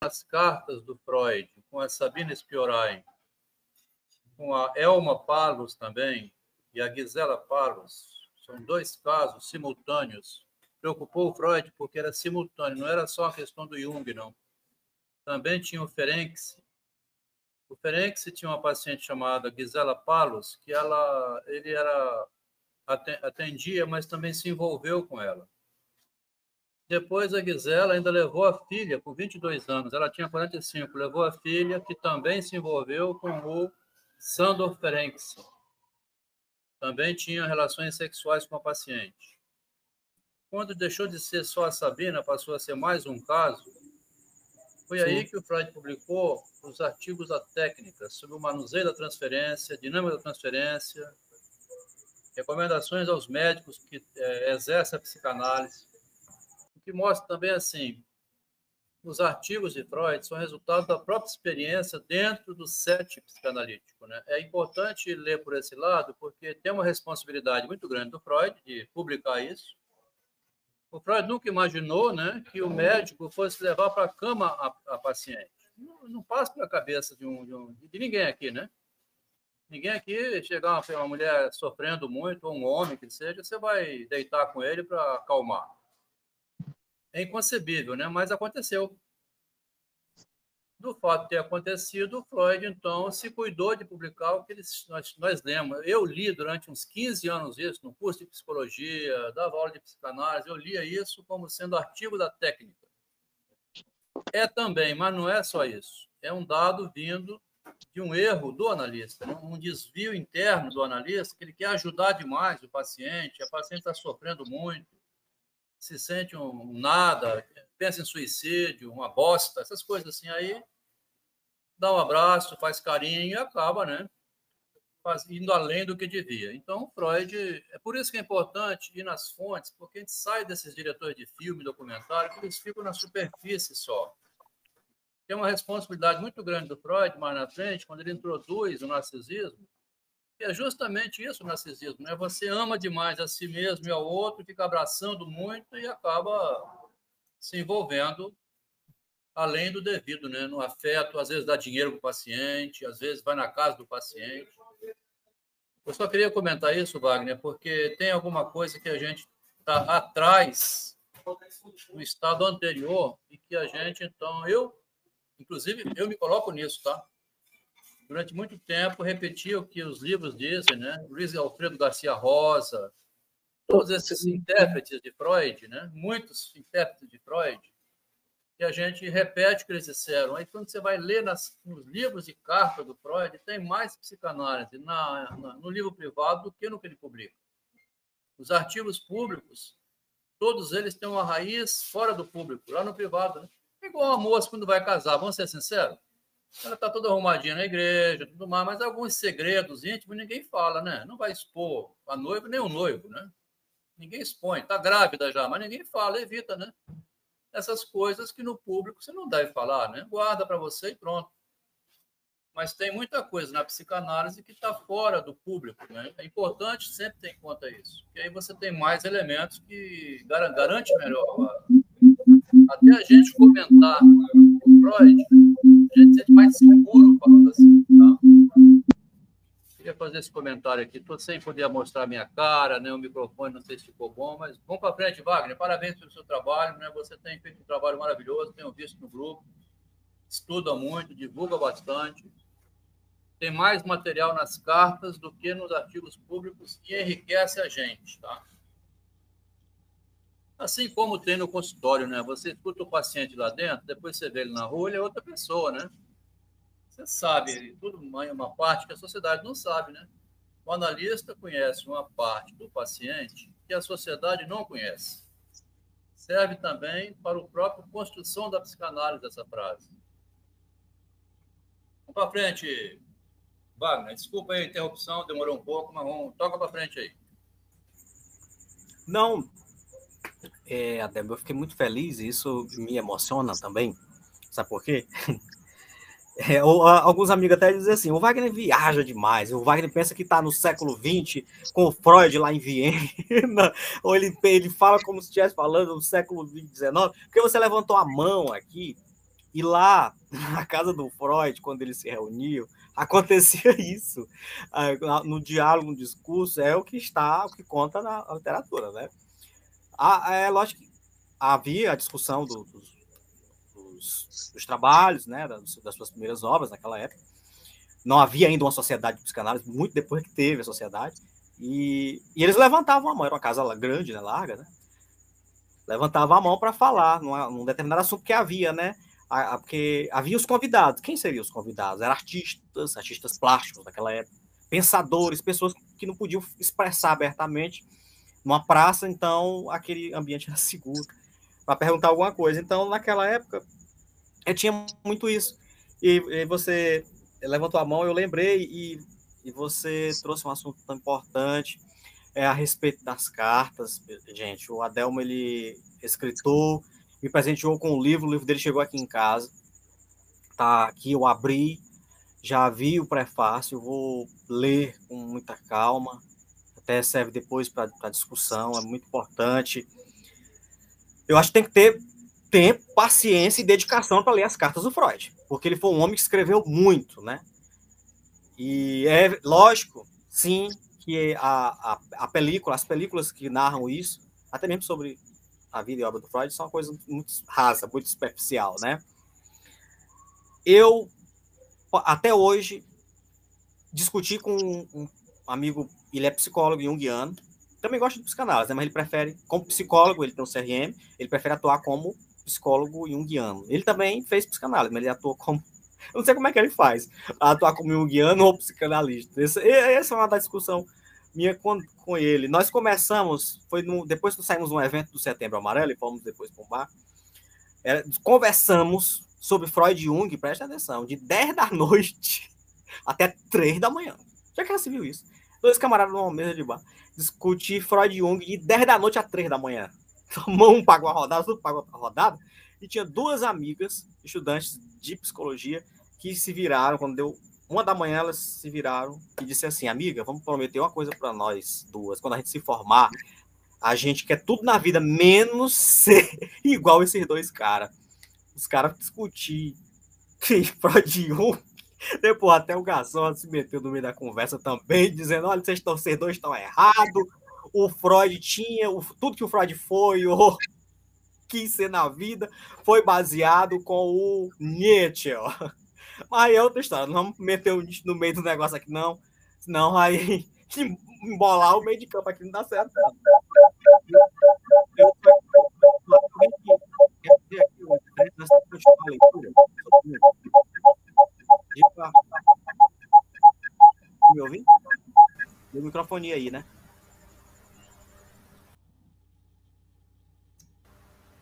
nas cartas do Freud, com a Sabina Spiorain, com a Elma Parlos também, e a Gisela Parlos, são dois casos simultâneos. Preocupou o Freud porque era simultâneo, não era só a questão do Jung, não. Também tinha o Ferenczi. O Ferenczi tinha uma paciente chamada Gisela Parlos, que ele atendia, mas também se envolveu com ela. Depois a Gisela ainda levou a filha, com 22 anos, ela tinha 45, levou a filha, que também se envolveu com o Sandor Ferenczi. Também tinha relações sexuais com a paciente. Quando deixou de ser só a Sabina, passou a ser mais um caso, foi aí que o Freud publicou os artigos da técnica sobre o manuseio da transferência, dinâmica da transferência, recomendações aos médicos que exercem a psicanálise, o que mostra também assim, os artigos de Freud são resultado da própria experiência dentro do set psicanalítico, né? É importante ler por esse lado, porque tem uma responsabilidade muito grande do Freud de publicar isso. O Freud nunca imaginou, né, que o médico fosse levar para a cama a paciente. Não passa pela cabeça de ninguém aqui, né? Ninguém aqui, chegar uma mulher sofrendo muito, ou um homem que seja, você vai deitar com ele para acalmar. É inconcebível, né? Mas aconteceu. Do fato de ter acontecido, o Freud, então, se cuidou de publicar o que nós lemos. Eu li durante uns 15 anos isso, no curso de psicologia, dava aula de psicanálise, eu lia isso como sendo artigo da técnica. É também, mas não é só isso. É um dado vindo de um erro do analista, um desvio interno do analista, que ele quer ajudar demais o paciente está sofrendo muito, se sente um nada, pensa em suicídio, uma bosta, essas coisas assim, aí dá um abraço, faz carinho e acaba, né, indo além do que devia. Então, Freud, é por isso que é importante ir nas fontes, porque a gente sai desses diretores de filme, documentário, que eles ficam na superfície só. Tem uma responsabilidade muito grande do Freud, mais na frente, quando ele introduz o narcisismo, que é justamente isso, o narcisismo, né? Você ama demais a si mesmo e ao outro, fica abraçando muito e acaba se envolvendo além do devido, né? No afeto, às vezes dá dinheiro para o paciente, às vezes vai na casa do paciente. Eu só queria comentar isso, Wagner, porque tem alguma coisa que a gente está atrás do estado anterior e que a gente, então, inclusive, eu me coloco nisso, tá? Durante muito tempo, repetia o que os livros dizem, né? Luiz Alfredo Garcia Rosa, todos esses intérpretes de Freud, né? Muitos intérpretes de Freud, que a gente repete o que eles disseram. Aí, quando você vai ler nos livros de carta do Freud, tem mais psicanálise no livro privado do que no que ele publica. Os artigos públicos, todos eles têm uma raiz fora do público, lá no privado, né? É igual a moça quando vai casar, vamos ser sinceros. Ela está toda arrumadinha na igreja, tudo mais, mas alguns segredos íntimos ninguém fala, né? Não vai expor a noiva nem o noivo, né? Ninguém expõe. Está grávida já, mas ninguém fala, evita, né? Essas coisas que no público você não deve falar, né? Guarda para você e pronto. Mas tem muita coisa na psicanálise que está fora do público, né? É importante sempre ter em conta isso, porque aí você tem mais elementos que garante melhor. Até a gente comentar o Freud, a gente se sente mais seguro falando assim, tá? Queria fazer esse comentário aqui. Estou sem poder mostrar a minha cara, né? O microfone, não sei se ficou bom, mas vamos para frente, Wagner. Parabéns pelo seu trabalho, né? Você tem feito um trabalho maravilhoso, tenho visto no grupo, estuda muito, divulga bastante. Tem mais material nas cartas do que nos artigos públicos e enriquece a gente, tá? Assim como tem no consultório, né? Você escuta o paciente lá dentro, depois você vê ele na rua, ele é outra pessoa, né? Você sabe, tudo uma parte que a sociedade não sabe, né? O analista conhece uma parte do paciente que a sociedade não conhece. Serve também para o próprio construção da psicanálise essa frase. Vamos para frente, Wagner. Desculpa aí a interrupção, demorou um pouco, mas toca para frente aí. Não, Ademir, eu fiquei muito feliz, isso me emociona também. Sabe por quê? Alguns amigos até dizem assim, o Wagner viaja demais, o Wagner pensa que está no século XX, com o Freud lá em Viena, ou ele fala como se estivesse falando no século XIX, porque você levantou a mão aqui E lá, na casa do Freud, quando eles se reuniam, acontecia isso. No diálogo, no discurso, é o que conta na literatura, né? É lógico que havia a discussão dos trabalhos, né, das suas primeiras obras naquela época. Não havia ainda uma sociedade de psicanálise, muito depois que teve a sociedade. E eles levantavam a mão, era uma casa grande, né, larga, né? Levantavam a mão para falar num determinado assunto que havia, né? Porque havia os convidados. Quem seriam os convidados? Eram artistas plásticos daquela época, pensadores, pessoas que não podiam expressar abertamente numa praça, então aquele ambiente era seguro para perguntar alguma coisa. Então, naquela época, eu tinha muito isso. E você levantou a mão, eu lembrei, e você trouxe um assunto tão importante, a respeito das cartas. Gente, o Adelmo, ele é escritor, me presenteou com o livro dele chegou aqui em casa, tá aqui, eu abri, já vi o prefácio, vou ler com muita calma, até serve depois para discussão, é muito importante. Eu acho que tem que ter tempo, paciência e dedicação para ler as cartas do Freud, porque ele foi um homem que escreveu muito, né? E é lógico, sim, que a película, as películas que narram isso, até mesmo sobre a vida e a obra do Freud, são uma coisa muito rasa, muito superficial, né? Eu, até hoje, discuti com um amigo, ele é psicólogo junguiano, também gosta de psicanálise, né? Mas ele prefere, como psicólogo, ele tem um CRM, ele prefere atuar como psicólogo junguiano. Ele também fez psicanálise, mas ele atua como... Eu não sei como é que ele faz, atuar como junguiano ou psicanalista. Essa é uma da discussão minha com ele. Nós começamos, depois que saímos de um evento do Setembro Amarelo, e fomos depois para um bar, conversamos sobre Freud e Jung, presta atenção, de 10 da noite até 3 da manhã. Já se viu isso? 2 camaradas numa mesa de bar, discutir Freud e Jung de 10 da noite a 3 da manhã. Um pagou a rodada, outro pagou a rodada, e tinha 2 amigas, estudantes de psicologia, que se viraram, quando deu 1 da manhã, elas se viraram e disseram assim: amiga, vamos prometer uma coisa para nós duas, quando a gente se formar, a gente quer tudo na vida, menos ser igual esses 2 caras. Os caras discutir Freud e Jung. Depois até o garçom se meteu no meio da conversa também, dizendo: olha, vocês 2 estão errados, o Freud tinha, tudo que o Freud foi, ou quis ser na vida, foi baseado com o Nietzsche. Ó. Mas é outra história, não vamos meter o Nietzsche no meio do negócio aqui, não. Senão aí embolar o meio de campo aqui não dá certo. Me ouvindo? Deu microfone aí, né?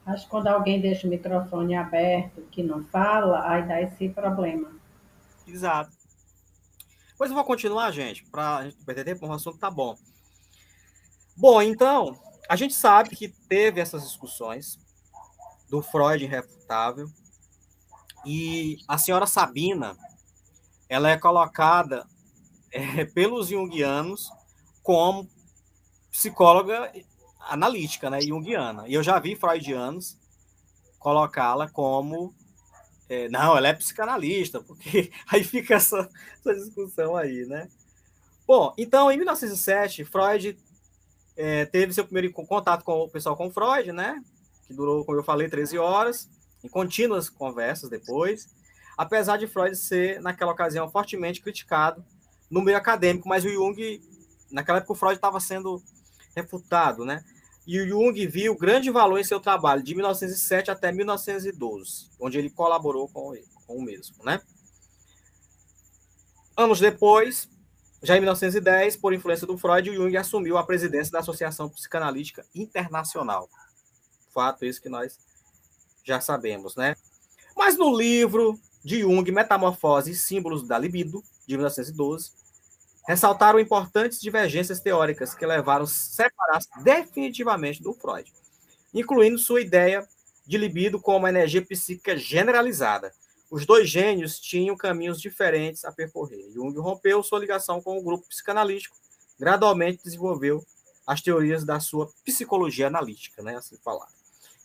Acho que quando alguém deixa o microfone aberto, que não fala, aí dá esse problema. Exato. Pois eu vou continuar, gente, para a gente perder tempo, o assunto tá bom. Bom, então, a gente sabe que teve essas discussões do Freud irrefutável, e a senhora Sabina, ela é colocada pelos junguianos como psicóloga analítica, né, junguiana. E eu já vi freudianos colocá-la como não, ela é psicanalista, porque aí fica essa discussão aí, né? Bom, então, em 1907, Freud teve seu primeiro contato com o pessoal com Freud, né? Que durou, como eu falei, 13 horas, em contínuas conversas depois, apesar de Freud ser, naquela ocasião, fortemente criticado no meio acadêmico, mas o Jung, naquela época o Freud estava sendo refutado, né? E o Jung viu grande valor em seu trabalho, de 1907 até 1912, onde ele colaborou com o mesmo, né? Anos depois, já em 1910, por influência do Freud, o Jung assumiu a presidência da Associação Psicanalítica Internacional. Fato esse que nós já sabemos, né? Mas no livro de Jung, Metamorfose e Símbolos da Libido, de 1912, ressaltaram importantes divergências teóricas que levaram a separar-se definitivamente do Freud, incluindo sua ideia de libido como uma energia psíquica generalizada. Os 2 gênios tinham caminhos diferentes a percorrer. Jung rompeu sua ligação com o grupo psicanalítico, gradualmente desenvolveu as teorias da sua psicologia analítica, né, assim falar.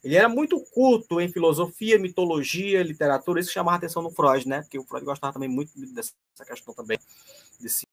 Ele era muito culto em filosofia, mitologia, literatura, isso chamava a atenção no Freud, né? Porque o Freud gostava também muito dessa questão também, desse